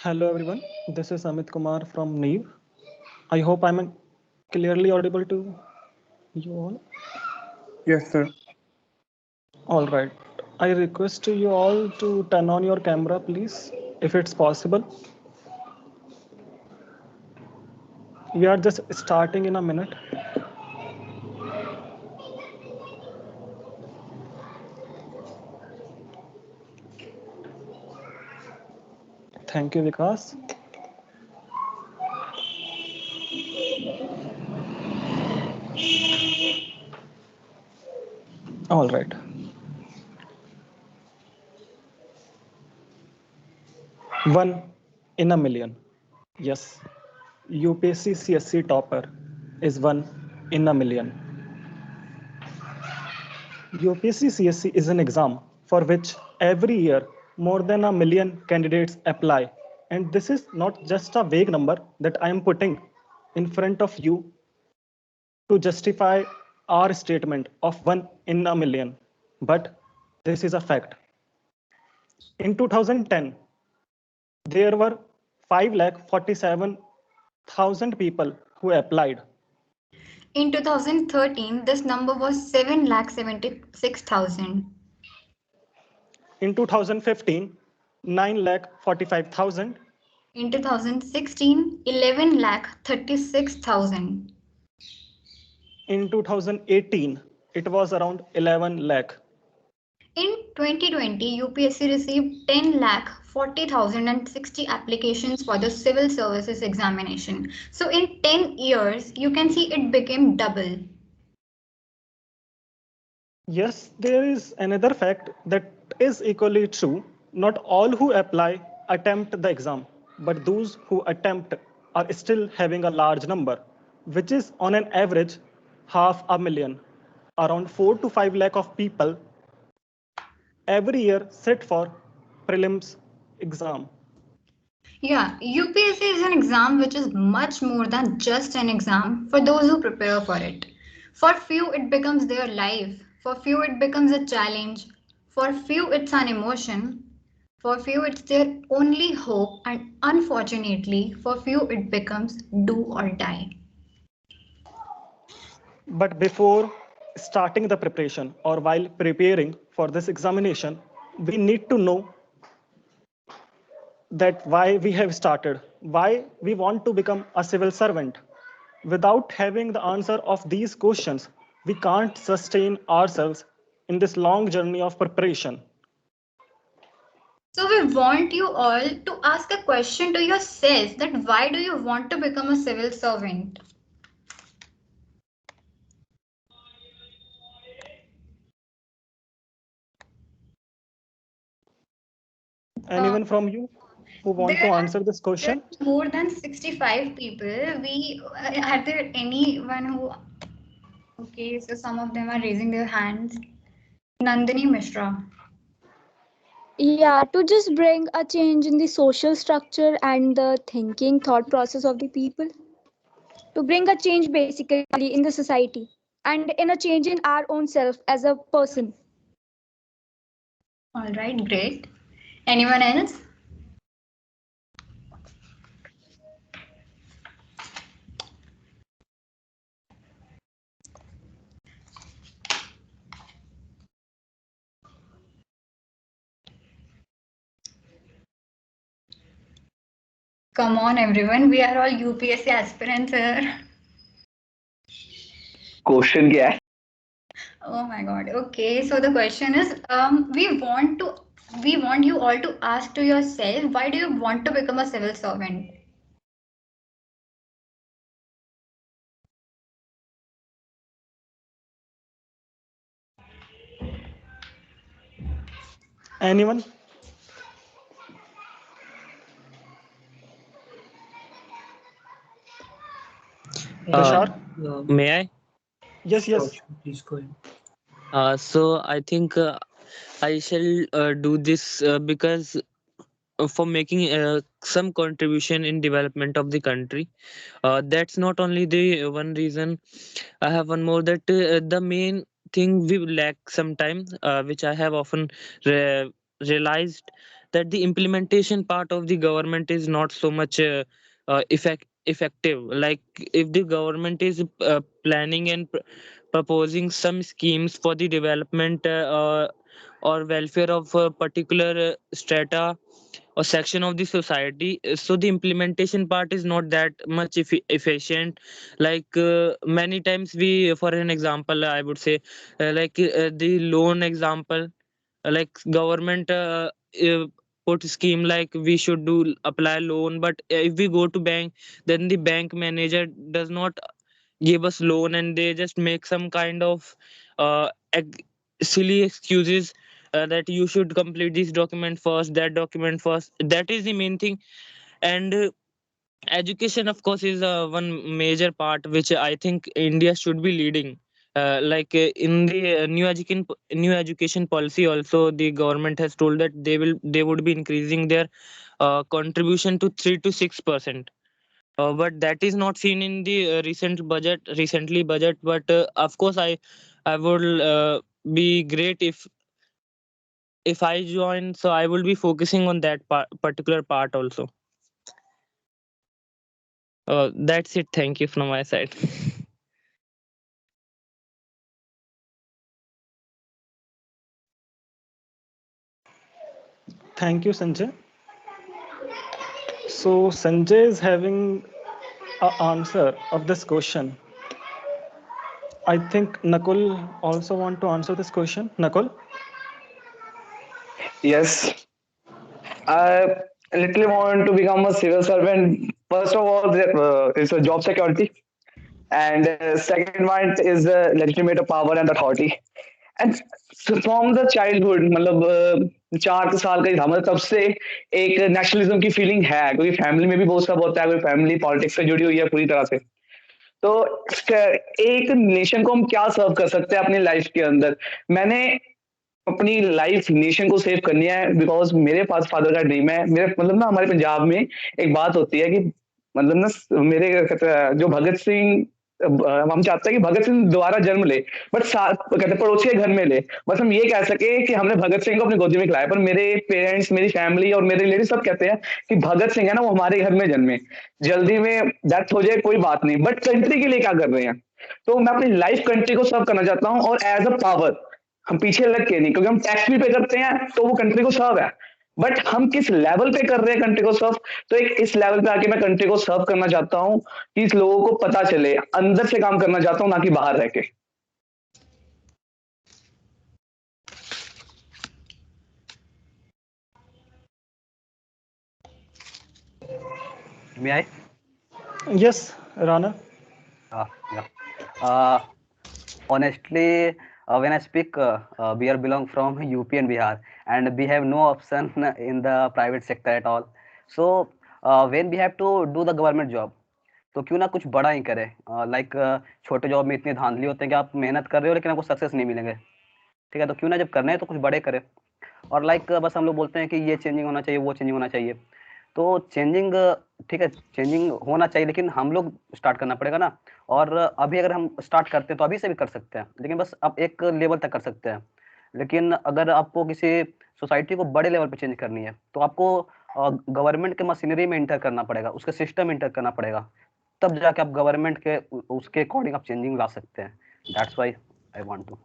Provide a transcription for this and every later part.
Hello everyone, this is Amit Kumar from Neev. I hope I'm clearly audible to you all. Yes, sir. All right. I request you all to turn on your camera, please, if it's possible. We are just starting in a minute. Thank you, Vikas. All right. One in a million. Yes, UPSC CSC topper is one in a million. UPSC CSC is an exam for which every year more than a million candidates apply. And this is not just a vague number that I am putting in front of you to justify our statement of one in a million, but this is a fact. In 2010, there were 5,47,000 people who applied. In 2013, this number was 7,76,000. In 2015, 9,45,000. In 2016, 11,36,000. In 2018, it was around 11 lakh. In 2020, UPSC received 10,40,060 applications for the civil services examination. So in 10 years, you can see it became double. Yes, there is another fact that is equally true. Not all who apply attempt the exam, but those who attempt are still having a large number, which is on an average 500,000. Around 4 to 5 lakh of people every year sit for prelims exam. Yeah, UPSC is an exam which is much more than just an exam for those who prepare for it. For few, it becomes their life. For few, it becomes a challenge. For few, it's an emotion. For few, it's their only hope. And unfortunately, for few, it becomes do or die. But before starting the preparation or while preparing for this examination, we need to know that why we have started, why we want to become a civil servant. Without having the answer of these questions, we can't sustain ourselves in this long journey of preparation. So we want you all to ask a question to yourself that why do you want to become a civil servant? Anyone from you who want to There answer this there question? are more than 65 people. Are there anyone who? Okay, so some of them are raising their hands. Nandini Mishra. Yeah, to just bring a change in the social structure and the thinking thought process of the people. To bring a change basically in the society and in a change in our own self as a person. All right, great. Anyone else? Come on, everyone. We are all UPSC aspirants here. Question क्या है? Oh my God. Okay, so the question is, we want you all to ask to yourself, why do you want to become a civil servant? Anyone? Tushar? May I? Yes, yes. Please go ahead. So I think I shall do this because for making some contribution in development of the country. That's not only the one reason. I have one more that the main thing we lack sometimes, which I have often realized that the implementation part of the government is not so much effective. Like if the government is planning and proposing some schemes for the development or welfare of a particular strata or section of the society, so the implementation part is not that much efficient. Like many times we, for an example, I would say the loan example, like government put scheme like we should do apply loan, but if we go to bank, then the bank manager does not give us loan, and they just make some kind of uh, ex- silly excuses that you should complete this document first, that document first. That is the main thing. And education, of course, is one major part which I think India should be leading. In the new education policy, also the government has told that they would be increasing their contribution to 3 to 6%. But that is not seen in the recently budget. But of course, I would be great if I join. So I will be focusing on that particular part also. That's it. Thank you from my side. Thank you, Sanjay. So Sanjay is having an answer of this question. I think Nakul also want to answer this question. Nakul? Yes, I literally want to become a civil servant. First of all, it's a job security, and second one is the legitimate power and authority. And from the childhood मतलब 4 साल का ही था, मतलब तब से एक nationalism की feeling है, क्योंकि फैमिली में भी बहुत सब होता है, कोई फैमिली पॉलिटिक्स से जुड़ी हुई है पूरी तरह से। तो एक नेशन को हम क्या सर्व कर सकते हैं अपनी लाइफ के अंदर। मैंने अपनी लाइफ नेशन को सेव करनी है, बिकॉज मेरे पास फादर का ड्रीम है। मेरे मतलब ना हमारे पंजाब में एक बात होती है कि मतलब ना मेरे जो भगत सिंह, हम चाहते हैं कि भगत सिंह दोबारा जन्म ले, बट कहते हैं पड़ोसी के घर में ले। बस हम ये कह सके कि हमने भगत सिंह को अपनी गोदी में खिलाया, पर मेरे पेरेंट्स, मेरी फैमिली और मेरे रिलेटिव सब कहते हैं कि भगत सिंह है ना वो हमारे घर में जन्मे, जल्दी में डेथ हो जाए कोई बात नहीं, बट कंट्री के लिए क्या कर रहे हैं। तो मैं अपनी लाइफ कंट्री को सर्व करना चाहता हूँ, और एज अ पावर, हम पीछे लग के नहीं, क्योंकि हम टैक्स भी पे करते हैं तो वो कंट्री को सर्व है, बट हम किस लेवल पे कर रहे हैं कंट्री को सर्व। तो एक इस लेवल पे आके मैं कंट्री को सर्व करना चाहता हूँ कि इस लोगों को पता चले, अंदर से काम करना चाहता हूँ ना कि बाहर रह के। May I? Yes, Rana. Yeah. Uh, Honestly, when I speak, we are belong from UP and Bihar, and we have no option in the private sector at all. So when we have to do the government job, तो क्यों ना कुछ बड़ा ही करें। Like छोटे job में इतने धांधली होते हैं कि आप मेहनत कर रहे हो लेकिन आपको सक्सेस नहीं मिलेंगे। ठीक है, तो क्यों ना जब करना है तो कुछ बड़े करें। और लाइक बस हम लोग बोलते हैं कि ये चेंजिंग होना चाहिए, वो चेंजिंग होना चाहिए। तो चेंजिंग, ठीक है, चेंजिंग होना चाहिए, लेकिन हम लोग स्टार्ट करना पड़ेगा ना। और अभी अगर हम स्टार्ट करते हैं तो अभी से भी कर सकते हैं, लेकिन बस अब एक लेवल तक कर सकते हैं। लेकिन अगर आपको किसी सोसाइटी को बड़े लेवल पे चेंज करनी है तो आपको गवर्नमेंट के मशीनरी में इंटर करना पड़ेगा, उसके सिस्टम इंटर करना पड़ेगा, तब जाके आप गवर्नमेंट के उसके अकॉर्डिंग आप चेंजिंग ला सकते हैं। That's why I want to.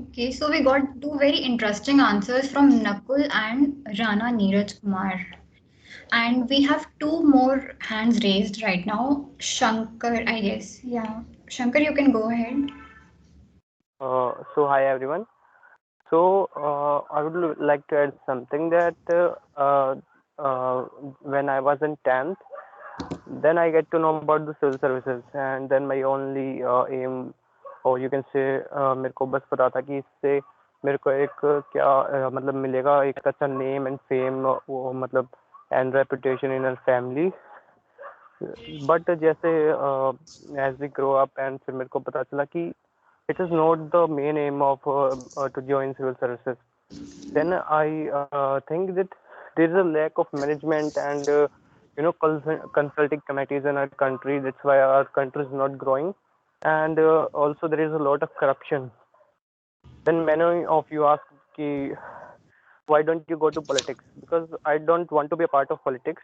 Okay, so we got two very interesting answers from Nakul and Rana Neeraj Kumar. And we have two more hands raised right now. Shankar, I guess. Yeah. Shankar, you can go ahead. So hi everyone. So I would like to add something that when I was in 10th, then I get to know about the civil services, and then my only aim, or you can say, मेरे को बस पता था कि इससे मेरे को एक क्या मतलब मिलेगा, एक अच्छा नेम एंड फेम, वो मतलब and reputation in our family. But जैसे as we grow up and फिर मेरे को पता चला कि it is not the main aim of to join civil services. Then I think that there is a lack of management and consulting committees in our country. That's why our country is not growing, and also there is a lot of corruption. Then many of you ask कि why don't you go to politics? Because I don't want to be a part of politics,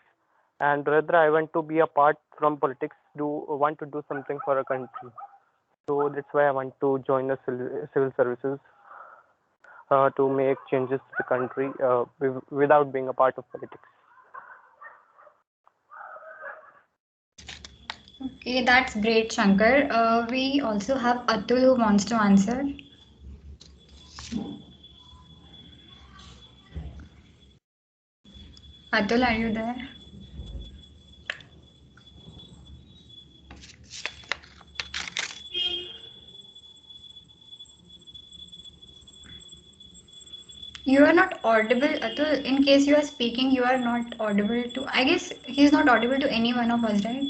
and rather I want to be a part from politics. Want to do something for a country. So that's why I want to join the civil services to make changes to the country without being a part of politics. Okay, that's great, Shankar. We also have Atul who wants to answer. Atul, are you there? You are not audible, Atul. In case you are speaking, you are not audible to. I guess he's not audible to any one of us, right?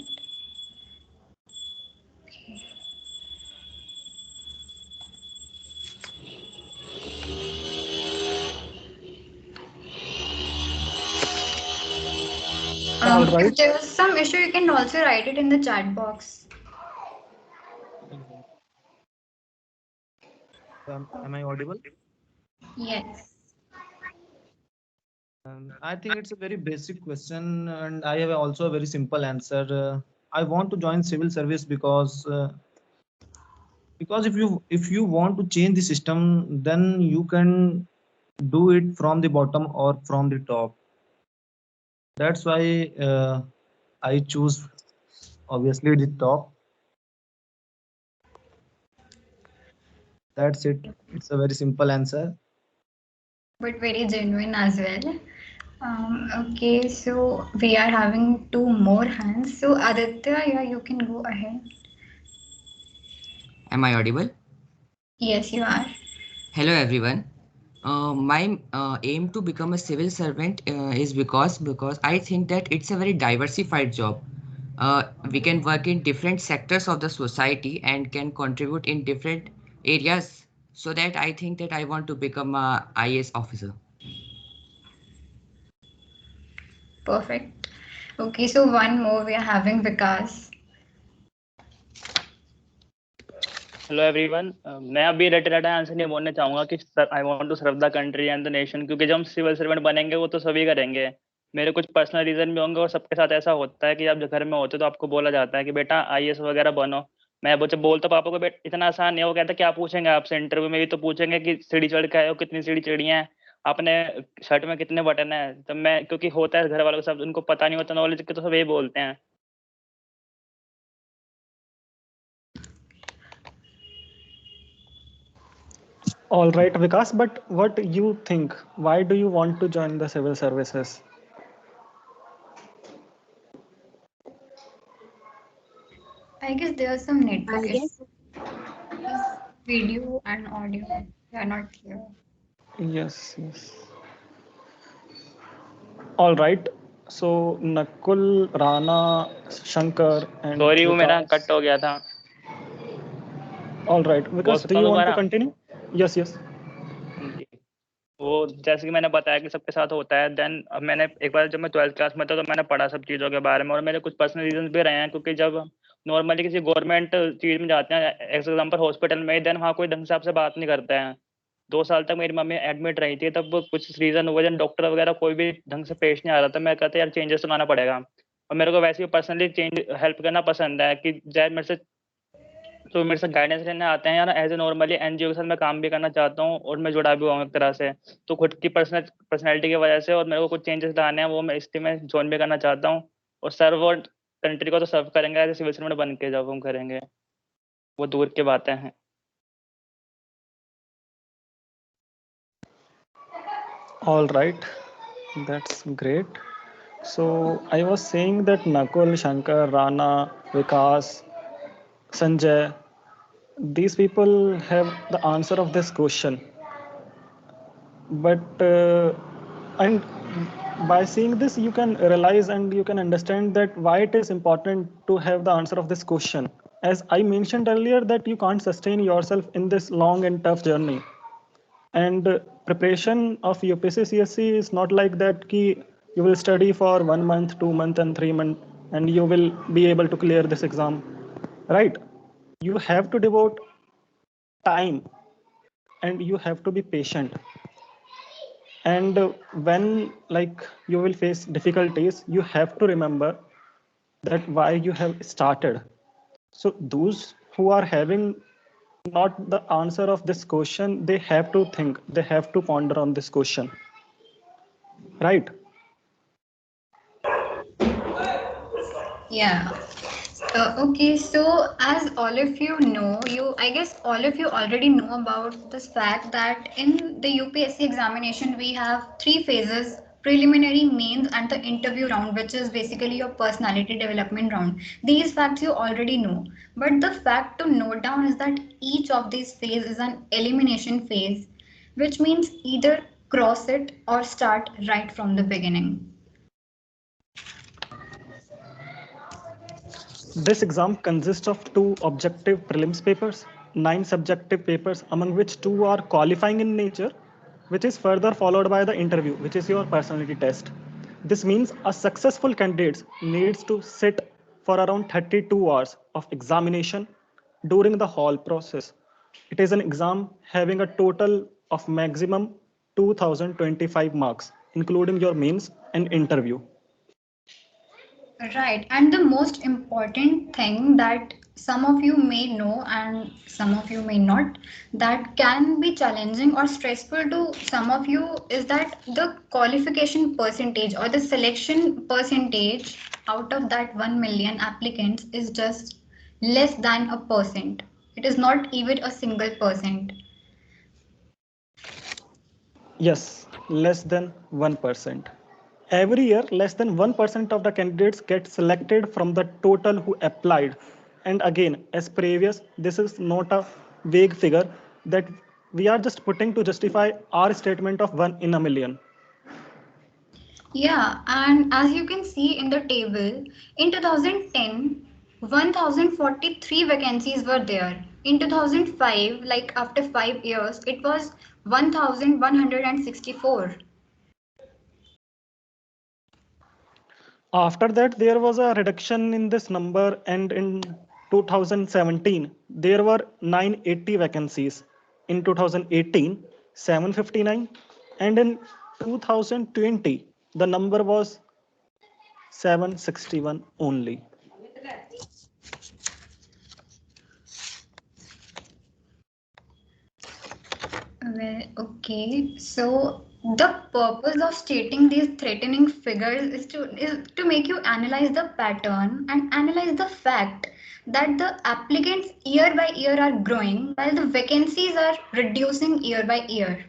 All right. If there's some issue, you can also write it in the chat box. Am I audible? Yes. I think it's a very basic question, and I have also a very simple answer. I want to join civil service because if you want to change the system, then you can do it from the bottom or from the top. That's why I choose obviously the top. That's it. It's a very simple answer. But very genuine as well. Okay, so we are having two more hands. So Aditya, yeah, you can go ahead. Am I audible? Yes, you are. Hello, everyone. My aim to become a civil servant is because I think that it's a very diversified job. We can work in different sectors of the society and can contribute in different areas. So that I think that I want to become a IAS officer. Perfect. Okay, so one more we are having Vikas. Hello everyone मैं अभी रटे रटा answer नहीं बोलना चाहूंगा कि I want to serve the country and the nation, क्योंकि जब हम सिविल सर्वेंट बनेंगे वो तो सभी करेंगे। मेरे कुछ पर्सनल रीजन भी होंगे और सबके साथ ऐसा होता है कि आप जब घर में होते हो तो आपको बोला जाता है कि बेटा आईएएस वगैरह बनो। मैं जब बोलता पापा को बेटा इतना आसान नहीं है, वो कहता क्या पूछेंगे आपसे, इंटरव्यू में भी तो पूछेंगे कि सीढ़ी चढ़ के आए हो, कितनी सीढ़ी चढ़ी है, अपने शर्ट में कितने बटन है। तब मैं क्योंकि होता है घर वालों के साथ, उनको पता नहीं होता नॉलेज के, तो सब यही बोलते हैं। All right, Vikas, but what you think? Why do you want to join the civil services? I guess there's some network I issues. guess Video and audio, they are not clear. Yes, yes. All right. So Nakul, Rana, Shankar, and sorry वो मेरा Vikas. Cut हो गया था। All right, बोल Vikas, do सकता हूँ you want to दोबारा? continue? Yes, yes. जी। वो जैसे कि मैंने बताया कि सबके साथ होता है। देन अब मैंने एक बार जब मैं 12th क्लास में था तो मैंने पढ़ा सब चीज़ों के बारे में, और मेरे कुछ पर्सनल रीजन भी रहे हैं, क्योंकि जब नॉर्मली किसी गवर्नमेंट चीज़ में जाते हैं, एग्जाम्पल हॉस्पिटल में, देन वहाँ कोई ढंग से आपसे बात नहीं करता है। 2 साल तक मेरी मम्मी एडमिट रही थी, तब कुछ रीजन हुए, देन डॉक्टर वगैरह कोई भी ढंग से पेश नहीं आ रहा था। मैं कहता यार चेंजेस तो लाना पड़ेगा, और मेरे को वैसे भी पर्सनली चेंज हेल्प करना पसंद है कि चाहे मेरे से तो मेरे साथ गाइडेंस लेने आते हैं यार, एज ए नॉर्मली एनजीओ के साथ मैं काम भी करना चाहता हूँ, और मैं जुड़ा भी हुआ हूँ एक तरह से। तो खुद की पर्सनैलिटी की वजह से, और मेरे को कुछ चेंजेस लाने हैं, वो मैं इसलिए में ज्वाइन भी करना चाहता हूँ। और सर्व और कंट्री को तो सर्व करेंगे एज ए सिविल सर्वेंट बन के, जब हम करेंगे वो दूर की बातें हैं। All right, that's great. So I was saying that Nakul, Shankar, Rana, Vikas, Sanjay, these people have the answer of this question. But and by seeing this, you can realize and you can understand that why it is important to have the answer of this question. As I mentioned earlier, that you can't sustain yourself in this long and tough journey. And preparation of UPSC CSC is not like that ki you will study for 1 month, 2 months, and 3 months, and you will be able to clear this exam. Right? You have to devote time and you have to be patient. And when you will face difficulties, you have to remember that why you have started. So those who are having not the answer of this question, they have to think, they have to ponder on this question, right? Yeah. Okay, so as all of you know, I guess all of you already know about this fact that in the UPSC examination we have three phases: preliminary, mains, and the interview round, which is basically your personality development round. These facts you already know, but the fact to note down is that each of these phases is an elimination phase, which means either cross it or start right from the beginning. This exam consists of two objective prelims papers, nine subjective papers, among which two are qualifying in nature, which is further followed by the interview, which is your personality test. This means a successful candidate needs to sit for around 32 hours of examination during the whole process. It is an exam having a total of maximum 2025 marks, including your mains and interview. Right, and the most important thing that some of you may know and some of you may not, that can be challenging or stressful to some of you, is that the qualification percentage or the selection percentage out of that 1 million applicants is just less than a percent. It is not even a single percent. Yes, less than 1%. Every year, less than 1% of the candidates get selected from the total who applied. And again, as previous, this is not a vague figure that we are just putting to justify our statement of 1 in a million. Yeah, and as you can see in the table, in 2010, 1043 vacancies were there. In 2005, like after 5 years, it was 1164. After that, there was a reduction in this number, and in 2017, there were 980 vacancies. In 2018, 759, and in 2020, the number was 761 only. Well, okay. So the purpose of stating these threatening figures is to make you analyze the pattern and analyze the fact that the applicants year by year are growing while the vacancies are reducing year by year.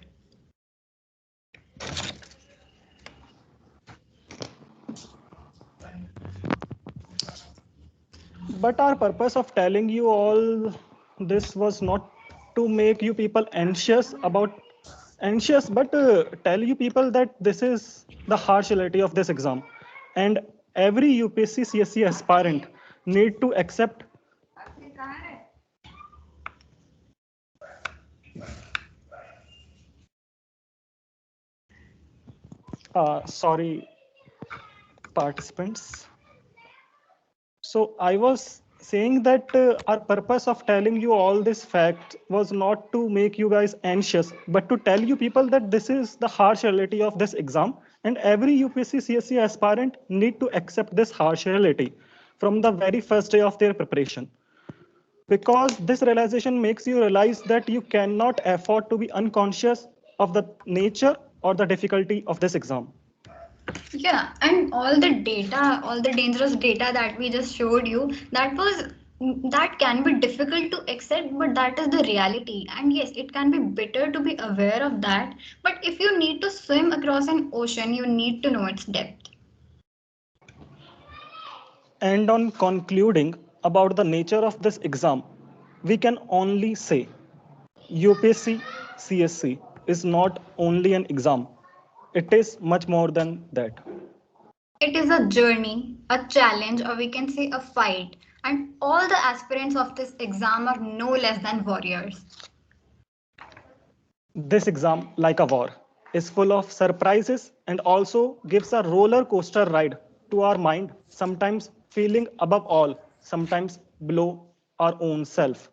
But our purpose of telling you all this was not to make you people anxious, but tell you people that this is the harsh reality of this exam, and every UPSC CSC aspirant need to accept. Sorry, participants. So I was saying that our purpose of telling you all this fact was not to make you guys anxious, but to tell you people that this is the harsh reality of this exam, and every UPSC CSC aspirant need to accept this harsh reality from the very first day of their preparation. Because this realization makes you realize that you cannot afford to be unconscious of the nature or the difficulty of this exam. Yeah, and all the data, all the dangerous data that we just showed you, that can be difficult to accept, but that is the reality. And yes, it can be better to be aware of that. But if you need to swim across an ocean, you need to know its depth. And on concluding about the nature of this exam, we can only say UPSC CSC is not only an exam, it is much more than that. It is a journey, a challenge, or we can say a fight. And all the aspirants of this exam are no less than warriors. This exam, like a war, is full of surprises and also gives a roller coaster ride to our mind, sometimes feeling above all, sometimes below our own self.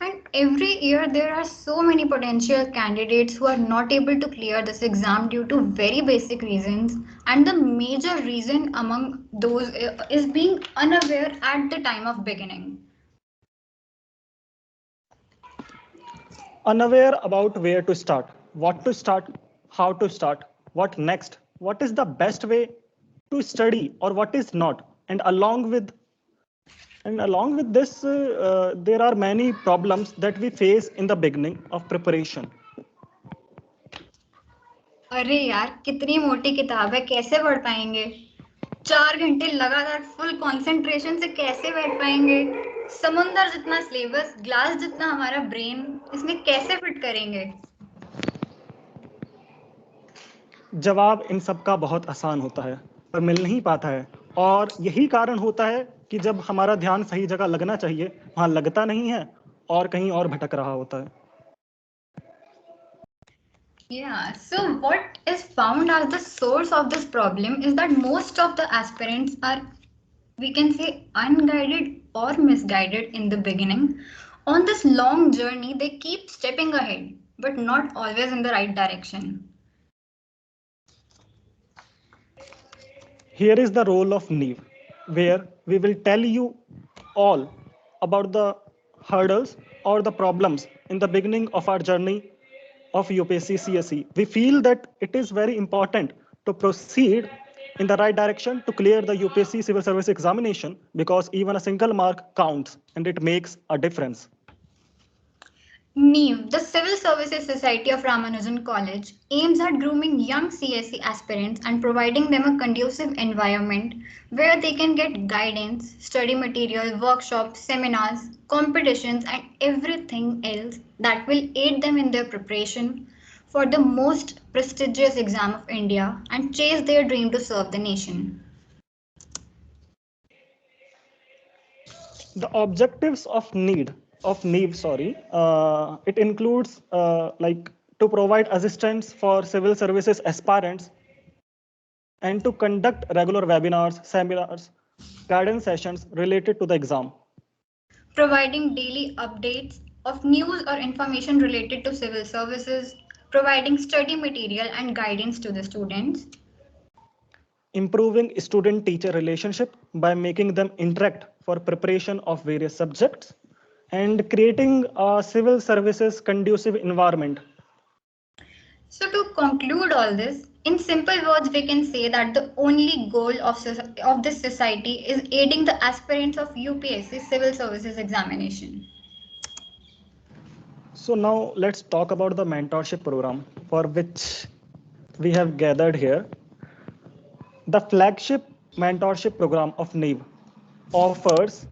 And every year, there are so many potential candidates who are not able to clear this exam due to very basic reasons. And the major reason among those is being unaware at the time of beginning. Unaware about where to start, what to start, how to start, what next, what is the best way to study or what is not. And along with this, there are many problems that we face in the beginning of preparation. अरे यार कितनी मोटी किताब है कैसे पढ़ पाएंगे 4 घंटे लगातार फुल कंसंट्रेशन से कैसे बैठ पाएंगे समुंदर जितना सिलेबस ग्लास जितना हमारा ब्रेन इसमें कैसे फिट करेंगे जवाब इन सब का बहुत आसान होता है पर मिल नहीं पाता है और यही कारण होता है कि जब हमारा ध्यान सही जगह लगना चाहिए वहाँ लगता नहीं है और कहीं और भटक रहा होता है. Yeah, so what is found as the source of this problem is that most of the aspirants are, we can say, unguided or misguided in the beginning. On this long journey, they keep stepping ahead, but not always in the right direction. Here is the role of Neev, where we will tell you all about the hurdles or the problems in the beginning of our journey of UPSC CSE. We feel that it is very important to proceed in the right direction to clear the UPSC civil service examination because even a single mark counts and it makes a difference. Neev, the Civil Services Society of Ramanujan College, aims at grooming young CSE aspirants and providing them a conducive environment where they can get guidance, study material, workshops, seminars, competitions, and everything else that will aid them in their preparation for the most prestigious exam of India and chase their dream to serve the nation. The objectives of Neev, it includes like to provide assistance for civil services aspirants and to conduct regular webinars, seminars, guidance sessions related to the exam. Providing daily updates of news or information related to civil services, providing study material and guidance to the students, Improving student-teacher relationship by making them interact for preparation of various subjects, and creating a civil services conducive environment. So, to conclude all this, in simple words, we can say that the only goal of this society is aiding the aspirants of UPSC Civil Services examination. So now let's talk about the mentorship program for which we have gathered here. The flagship mentorship program of Neev offers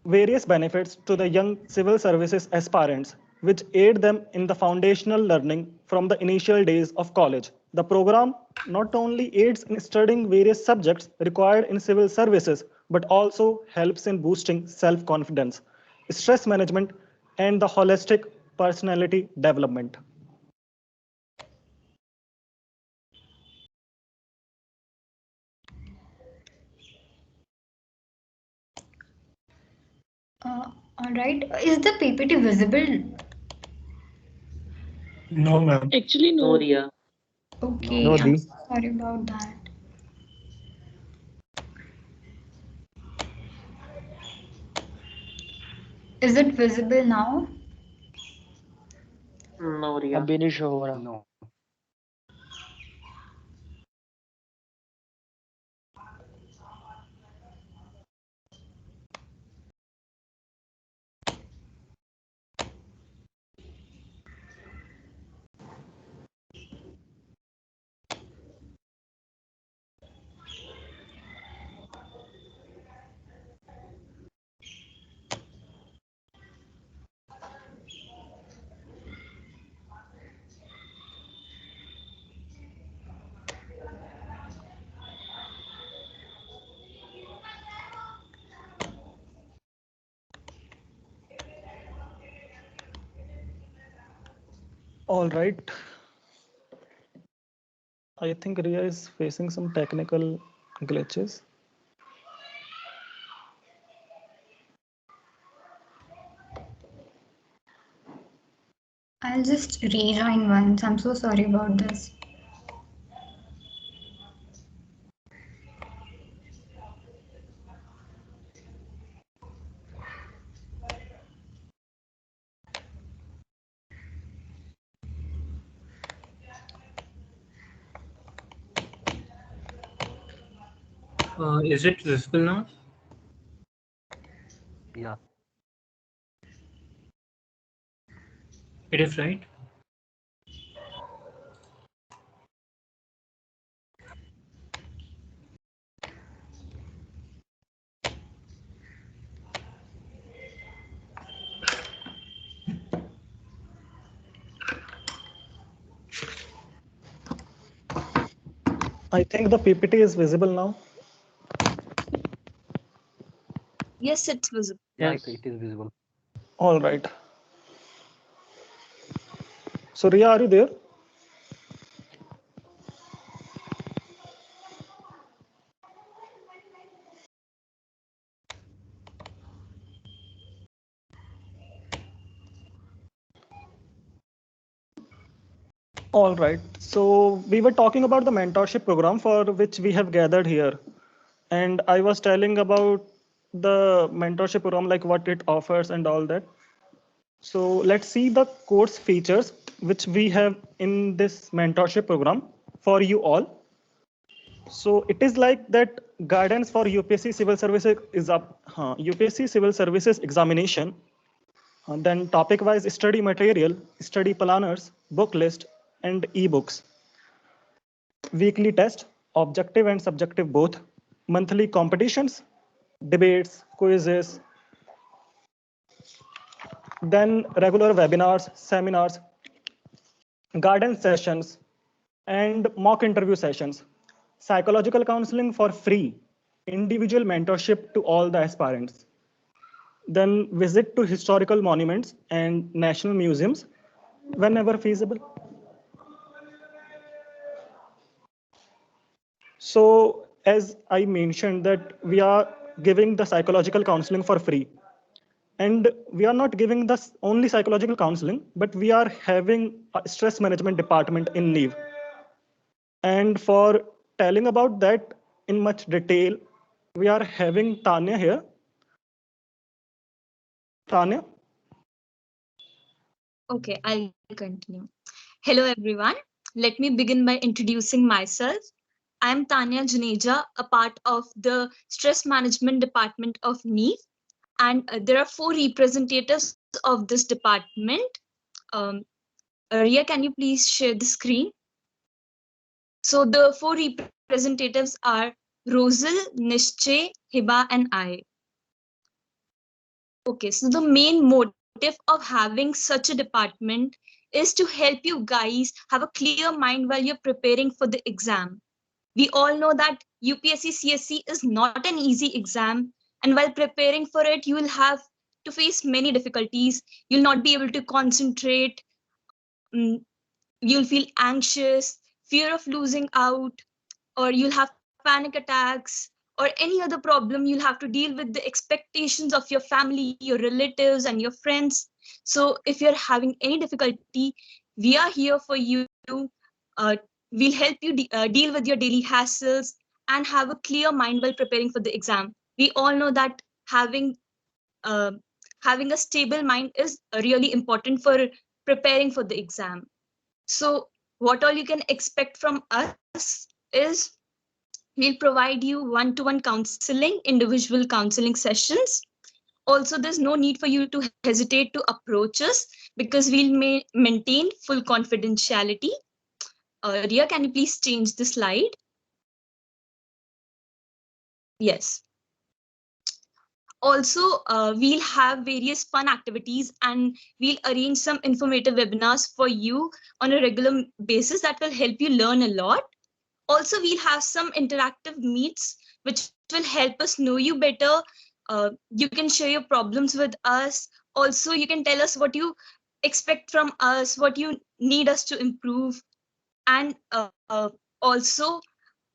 various benefits to the young civil services aspirants, which aid them in the foundational learning from the initial days of college. The program not only aids in studying various subjects required in civil services, but also helps in boosting self-confidence, stress management, and the holistic personality development. All right, is the PPT visible? No, ma'am. Actually, no. Ria. Okay, No, I'm Dee. sorry about that. Is it visible now? No, Ria. अभी नहीं show हो रहा. No. All right. I think Ria is facing some technical glitches. I'll just rejoin once. I'm so sorry about this. Is it visible now? Yeah. It is, right? I think the PPT is visible now. Yes, it's visible. Like it is visible. All right. So Ria, are you there? All right. So we were talking about the mentorship program for which we have gathered here. And I was telling about the mentorship program, like what it offers and all that. So let's see the course features which we have in this mentorship program for you all. So it is like that guidance for UPSC civil services is up, UPSC civil services examination. Then topic wise study material, study planners, book list, and ebooks. Weekly test, objective and subjective both. Monthly competitions, debates, quizzes. Then regular webinars, seminars, guidance sessions, and mock interview sessions. Psychological counseling for free. Individual mentorship to all the aspirants. Then visit to historical monuments and national museums whenever feasible. So as I mentioned that we are giving the psychological counseling for free. And we are not giving the only psychological counseling, but we are having a stress management department in Neev. And for telling about that in much detail, we are having Tanya here. Tanya? Okay, I'll continue. Hello, everyone. Let me begin by introducing myself. I'm Tanya Juneja, a part of the Stress Management Department of Neev, and there are 4 representatives of this department. Ria, can you please share the screen? So the 4 representatives are Rosal, Nishchay, Hiba, and I. Okay, so the main motive of having such a department is to help you guys have a clear mind while you're preparing for the exam. We all know that UPSC CSC is not an easy exam, and while preparing for it, you will have to face many difficulties. You'll not be able to concentrate. mm, You'll feel anxious, fear of losing out, or you'll have panic attacks, or any other problem. You'll have to deal with the expectations of your family, your relatives, and your friends. So if you're having any difficulty, we are here for you. Uh, we'll help you deal with your daily hassles and have a clear mind while preparing for the exam. We all know that uh, having a stable mind is really important for preparing for the exam. So what all you can expect from us is we'll provide you one-to-one counseling, individual counseling sessions. Also, there's no need for you to hesitate to approach us because we'll maintain full confidentiality. Ria, can you please change the slide? Yes. Also, we'll have various fun activities and we'll arrange some informative webinars for you on a regular basis that will help you learn a lot. Also, we'll have some interactive meets which will help us know you better. You can share your problems with us. Also, you can tell us what you expect from us, what you need us to improve. And also,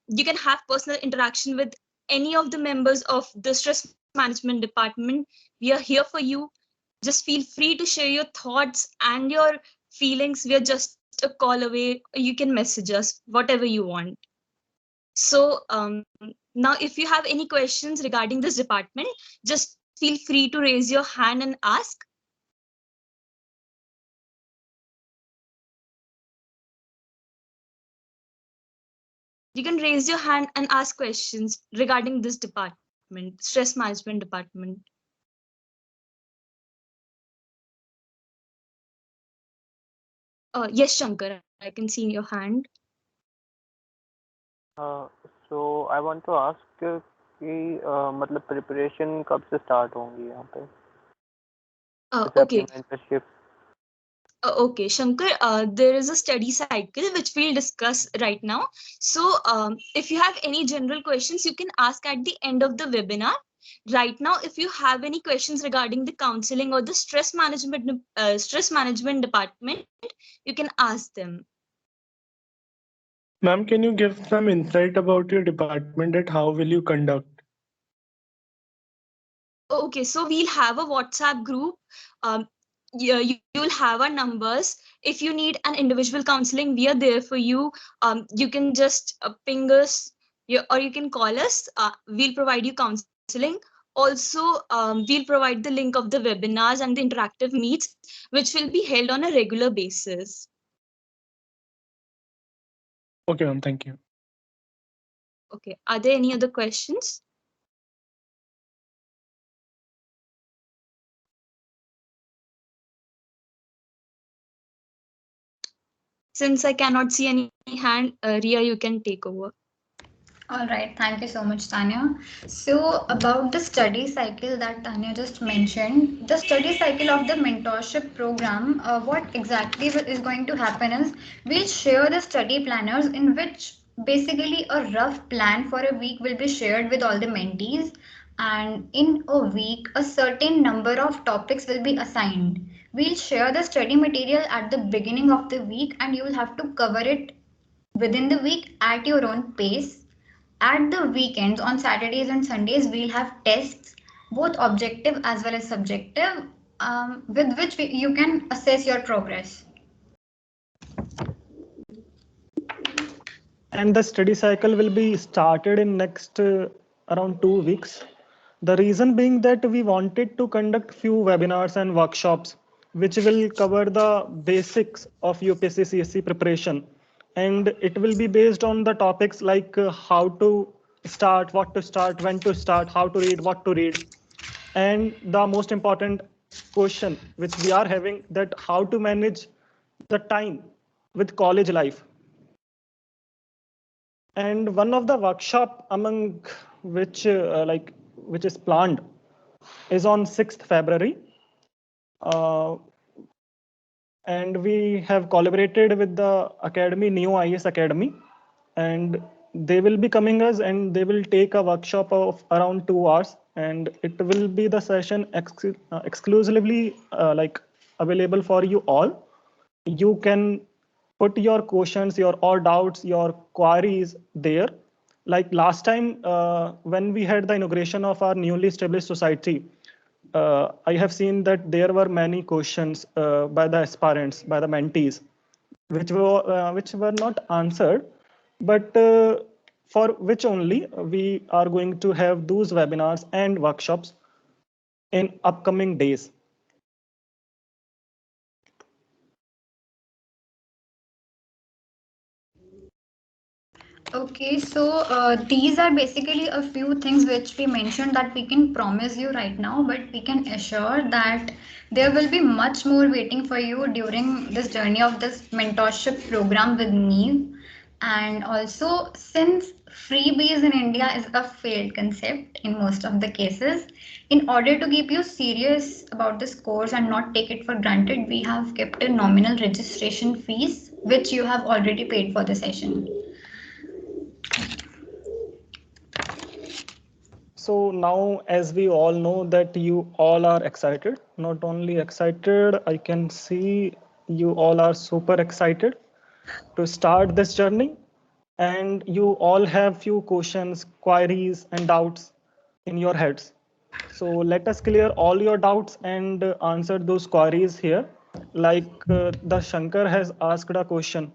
you can have personal interaction with any of the members of the stress management department. We are here for you. Just feel free to share your thoughts and your feelings, we are just a call away. You can message us whatever you want. So now if you have any questions regarding this department, just feel free to raise your hand and ask. You can raise your hand and ask questions regarding this department, stress management department. Yes, Shankar, I can see your hand. So I want to ask कि मतलब preparation कब से start होंगी यहाँ पे जैसे अपनी Okay. Mentorship Okay, Shankar, there is a study cycle which we'll discuss right now. So, if you have any general questions, you can ask at the end of the webinar. Right now, if you have any questions regarding the counseling or the stress management department, you can ask them. Ma'am, can you give some insight about your department that how will you conduct? Okay, so we'll have a WhatsApp group. You'll have our numbers. If you need an individual counseling, we are there for you. You can just ping us, or you can call us. We'll provide you counseling. Also, we'll provide the link of the webinars and the interactive meets, which will be held on a regular basis. Okay, ma'am. Thank you. Okay. Are there any other questions? Since I cannot see any hand, Ria, you can take over. All right, thank you so much, Tanya. So, about the study cycle that Tanya just mentioned, the study cycle of the mentorship program, what exactly is going to happen is we'll share the study planners in which basically a rough plan for a week will be shared with all the mentees, and in a week, a certain number of topics will be assigned. We'll share the study material at the beginning of the week, and you will have to cover it within the week at your own pace. At the weekends, on Saturdays and Sundays, we'll have tests, both objective as well as subjective, with which you can assess your progress. And the study cycle will be started in next around 2 weeks. The reason being that we wanted to conduct few webinars and workshops which will cover the basics of UPSC CSC preparation, and it will be based on the topics like how to start, what to start, when to start, how to read, what to read, and the most important question which we are having, that how to manage the time with college life. And one of the workshop among which is planned is on 6th February. And we have collaborated with the Academy, Neo IS Academy, and they will be coming us and they will take a workshop of around 2 hours, and it will be the session exclusively available for you all. You can put your questions, your all doubts, your queries there. Like last time when we had the inauguration of our newly established society, I have seen that there were many questions by the aspirants, by the mentees, which were not answered, but for which only we are going to have those webinars and workshops in upcoming days. Okay, so these are basically a few things which we mentioned that we can promise you right now, but we can assure that there will be much more waiting for you during this journey of this mentorship program with Neev. And also, since freebies in India is a failed concept in most of the cases, in order to keep you serious about this course and not take it for granted, we have kept a nominal registration fees, which you have already paid for the session. So now, as we all know that you all are excited, not only excited, I can see you all are super excited to start this journey, and you all have few questions, queries, and doubts in your heads. So let us clear all your doubts and answer those queries here. Like the Shankar has asked a question.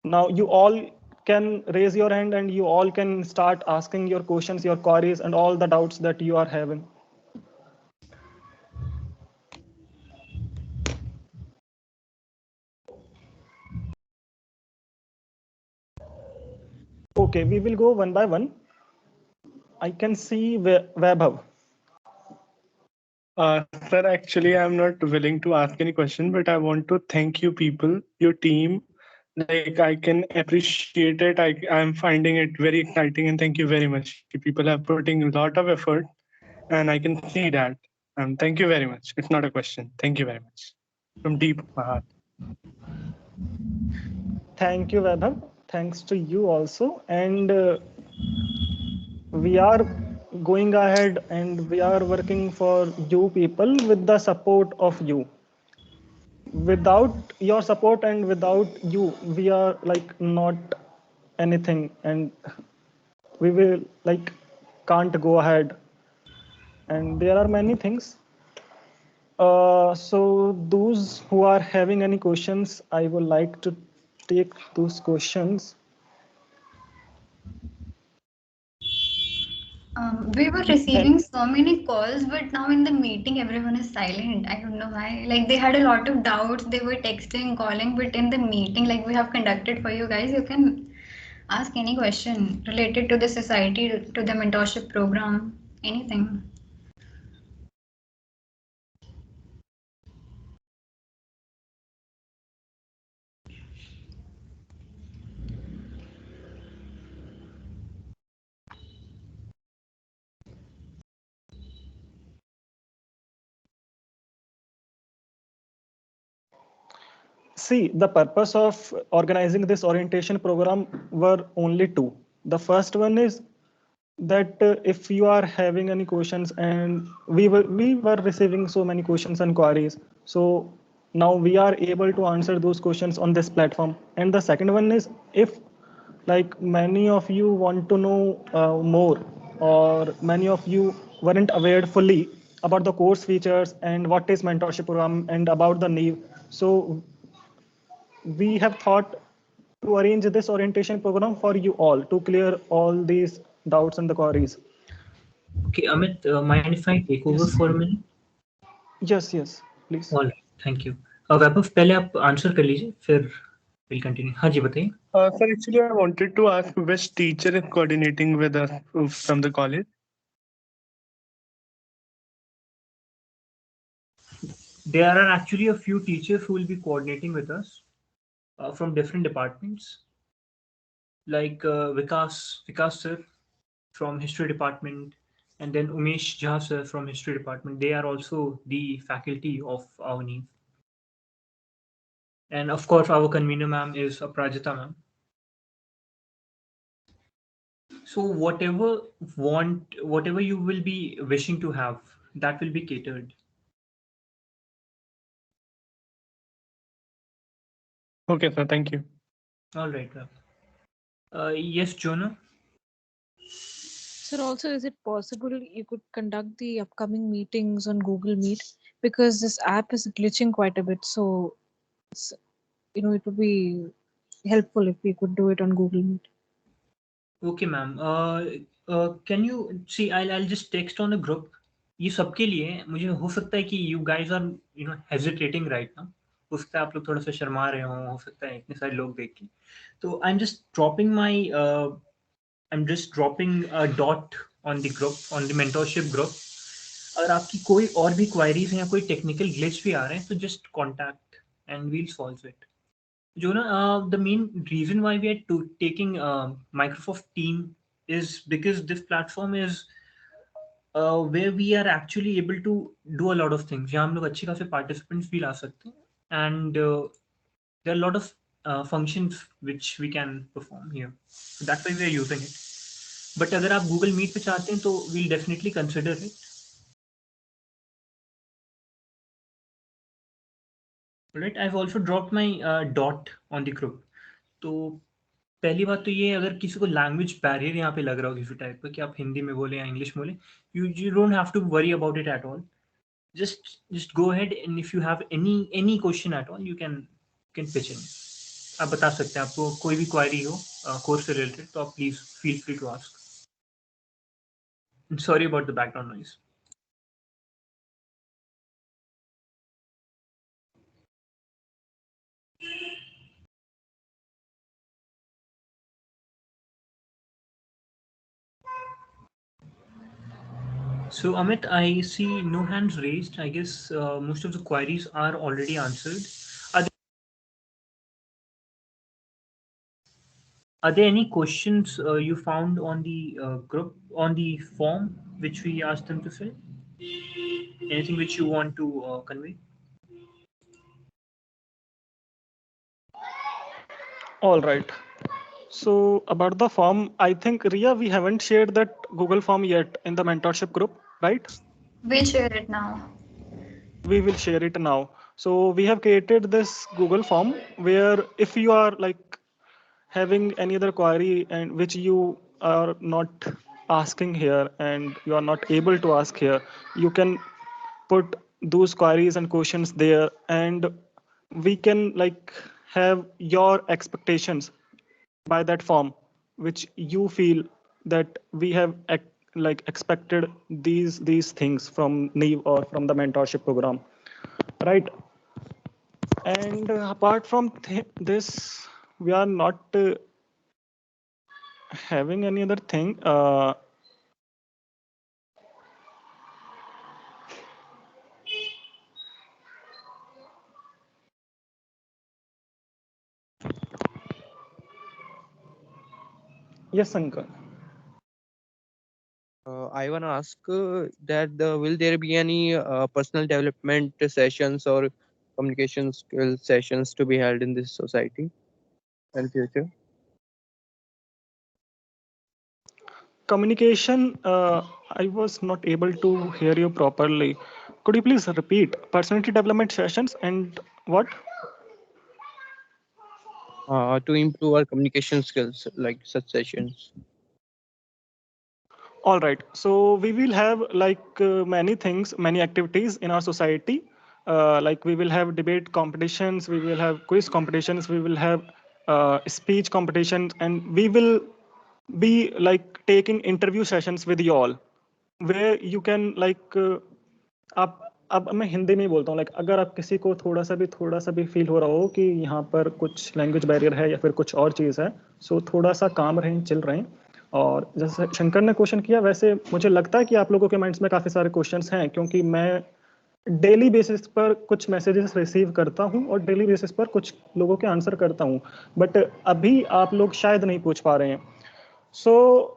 Now you all can raise your hand and you all can start asking your questions, your queries, and all the doubts that you are having. Okay, we will go one by one. I can see Vaibhav. Sir, actually, I'm not willing to ask any question, but I want to thank you people, your team. Like I can appreciate it. I'm finding it very exciting, and thank you very much. You people have putting a lot of effort, and I can see that. Thank you very much. It's not a question. Thank you very much from deep of my heart. Thank you, Vaibhav. Thanks to you also. And we are going ahead and we are working for you people with the support of you. Without your support and without you, we are like not anything, and we will like can't go ahead. And there are many things. So those who are having any questions, I would like to take those questions. We were receiving so many calls, but now in the meeting, everyone is silent. I don't know why. Like they had a lot of doubts. They were texting, calling, but in the meeting, like we have conducted for you guys, you can ask any question related to the society, to the mentorship program, anything. See, the purpose of organizing this orientation program were only two. The first one is that if you are having any questions, and we were receiving so many questions and queries, so now we are able to answer those questions on this platform. And the second one is, if like many of you want to know more, or many of you weren't aware fully about the course features and what is mentorship program and about the Neev, so we have thought to arrange this orientation program for you all to clear all these doubts and the queries. Okay, Amit, mind if I take over Yes. for a minute? Yes, please. All right, thank you. वैभव पहले आप answer कर लीजिए फिर we'll continue. हाँ जी बताइए. Sir, actually, I wanted to ask which teacher is coordinating with us from the college. There are actually a few teachers who will be coordinating with us from different departments, like Vikas sir from history department, and then Umesh Jha sir from history department. They are also the faculty of our NEEV. And of course, our convener ma'am is Aprajita ma'am. So whatever you will be wishing to have, that will be catered. Okay, sir. Thank you. All right, ma'am. Yes, Jonah. Sir, also, is it possible you could conduct the upcoming meetings on Google Meet? Because this app is glitching quite a bit. So, it would be helpful if we could do it on Google Meet. Okay, ma'am. Can you see? I'll just text on the group. ये सबके लिए है. मुझे हो सकता है कि you guys are hesitating right now. हो सकता है आप लोग थोड़ा सा शर्मा रहे हो सकता है इतने सारे लोग देख के. तो I'm just dropping a dot on the group, on the mentorship group. अगर आपकी कोई और भी queries हैं या कोई technical glitch भी आ रहे हैं तो just contact and we'll solve it. Jonah, the main reason why we are taking Microsoft Team is because this platform is where we are actually able to do a lot of things. यहाँ हम लोग अच्छे खासे participants भी ला सकते हैं and there are a lot of functions which we can perform here. So that's why we are using it. But अगर आप Google Meet पे चाहते हैं तो we'll definitely consider it. Right, I've also dropped my dot on the group. तो पहली बात तो ये, अगर किसी को लैंग्वेज बैरियर यहाँ पे लग रहा हो किसी टाइप का कि आप हिंदी में बोले या इंग्लिश बोले, you don't have to worry about it at all. just go ahead, and if you have any question at all, you can pitch in. आप बता सकते हैं, आपको कोई भी क्वारी हो कोर्स से रिलेटेड, तो आप please feel free to ask. Sorry about the background noise. So Amit, I see no hands raised. I guess most of the queries are already answered. Are there any questions you found on the group, on the form which we asked them to fill? Anything which you want to convey? All right. So about the form, I think Ria, we haven't shared that Google form yet in the mentorship group, right? We'll share it now. We will share it now. So we have created this Google form where if you are like having any other query and which you are not asking here and you are not able to ask here, you can put those queries and questions there, and we can like have your expectations by that form, which you feel that we have like expected these things from Neve or from the mentorship program, right? And apart from this, we are not having any other thing. Yes, Shankar. I want to ask that will there be any personal development sessions or communication skill sessions to be held in this society in future? Communication, I was not able to hear you properly. Could you please repeat? Personality development sessions and what? To improve our communication skills, like such sessions. All right. So we will have like many things, many activities in our society. Like we will have debate competitions, we will have quiz competitions, we will have speech competitions, and we will be like taking interview sessions with you all, where you can like आप अब मैं हिंदी में ही बोलता हूँ, like अगर आप किसी को थोड़ा सा भी फील हो रहा हो कि यहाँ पर कुछ लैंग्वेज बैरियर है या फिर कुछ और चीज़ है, सो थोड़ा सा काम रहें, चिल रहें. और जैसे शंकर ने क्वेश्चन किया, वैसे मुझे लगता है कि आप लोगों के माइंड्स में काफ़ी सारे क्वेश्चंस हैं, क्योंकि मैं डेली बेसिस पर कुछ मैसेजेस रिसीव करता हूँ और डेली बेसिस पर कुछ लोगों के आंसर करता हूँ, बट अभी आप लोग शायद नहीं पूछ पा रहे हैं. सो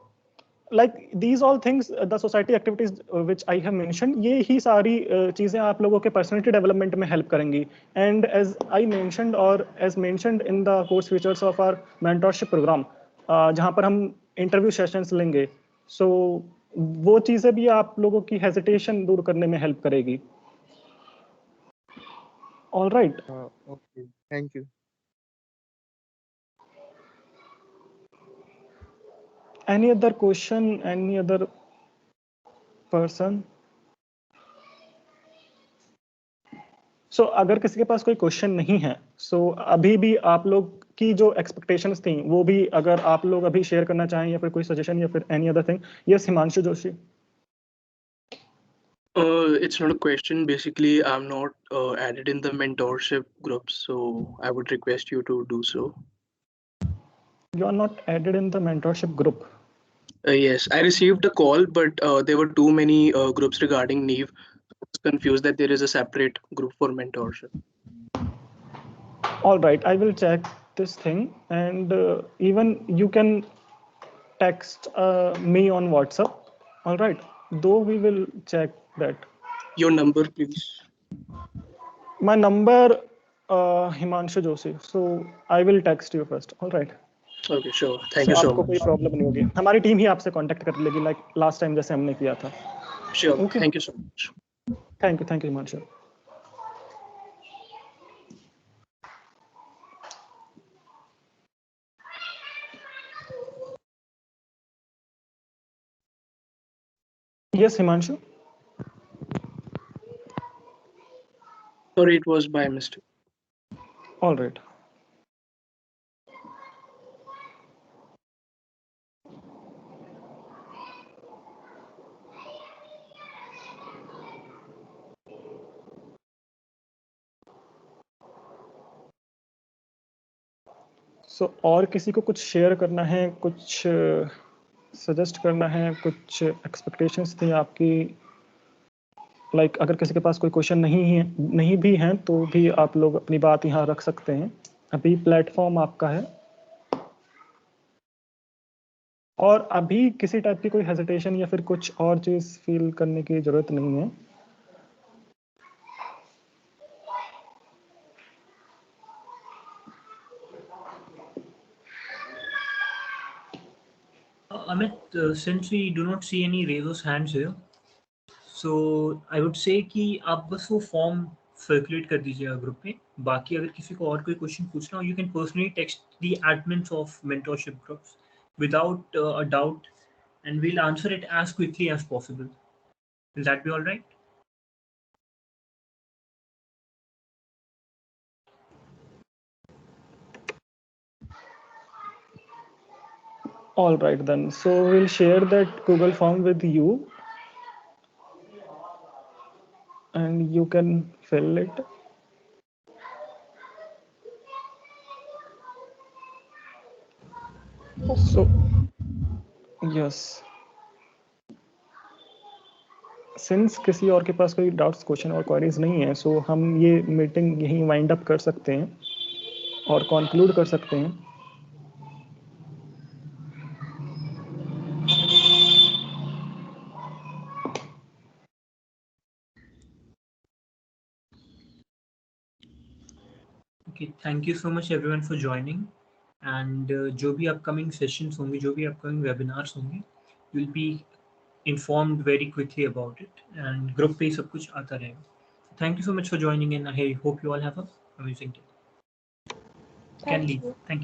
like these all things, the society activities which I have mentioned, ये ही सारी चीजें आप लोगों के personality development में help करेंगी. And as I mentioned or as mentioned in the course features of our mentorship program, जहाँ पर हम interview sessions लेंगे, so वो चीजें भी आप लोगों की hesitation दूर करने में help करेगी. All right. Okay, thank you. Any other question? Any other person? सो अगर किसी के पास कोई क्वेश्चन नहीं है, सो अभी भी आप लोग की जो एक्सपेक्टेशंस थी वो भी अगर आप लोग अभी शेयर करना चाहें, या फिर कोई सजेशन या फिर any other thing. Yes, Himanshu Joshi. It's not a question. Basically, I'm not added in the mentorship group, so I would request you to do so. You are not added in the mentorship group. Yes, I received a call, but there were too many groups regarding Neve. I was confused that there is a separate group for mentorship. All right, I will check this thing, and even you can text me on WhatsApp. All right, though we will check that. Your number, please. My number, Himanshu Joshi. So I will text you first. All right. Okay, sure. Thank So you so आपको कोई much. Problem नहीं होगी, हमारी team ही आपसे contact कर लेगी, like last time जैसे हमने किया था. Sure. Okay. Thank you so much. Thank you, Himanshu. Yes, Himanshu. Sorry, it was by mistake. All right. सो और किसी को कुछ शेयर करना है, कुछ सजेस्ट करना है, कुछ एक्सपेक्टेशंस थी आपकी? लाइक अगर किसी के पास कोई क्वेश्चन नहीं भी हैं तो भी आप लोग अपनी बात यहाँ रख सकते हैं। अभी प्लेटफॉर्म आपका है और अभी किसी टाइप की कोई हेजिटेशन या फिर कुछ और चीज़ फील करने की ज़रूरत नहीं है। Amit, since we do not see any raise of hands here, so I would say कि आप बस वो फॉर्म सर्कुलेट कर दीजिएगा ग्रुप में। बाकी अगर किसी को और कोई क्वेश्चन पूछना हो, you can personally text the admins of mentorship groups without a doubt, and we'll answer it as quickly as possible. Will that be all right? All right then. So we'll share that Google form with you and you can fill it. So yes. Since किसी और के पास कोई doubts, question और queries नहीं है, सो हम ये meeting यहीं वाइंड अप कर सकते हैं और कंक्लूड कर सकते हैं। Okay, thank you so much everyone for joining. And जो भी upcoming sessions होंगे, जो भी upcoming webinars होंगे, you'll be informed very quickly about it. And group पे सब कुछ आता रहेगा. Thank you so much for joining in. I hope you all have a amazing day. Can leave. Thank you.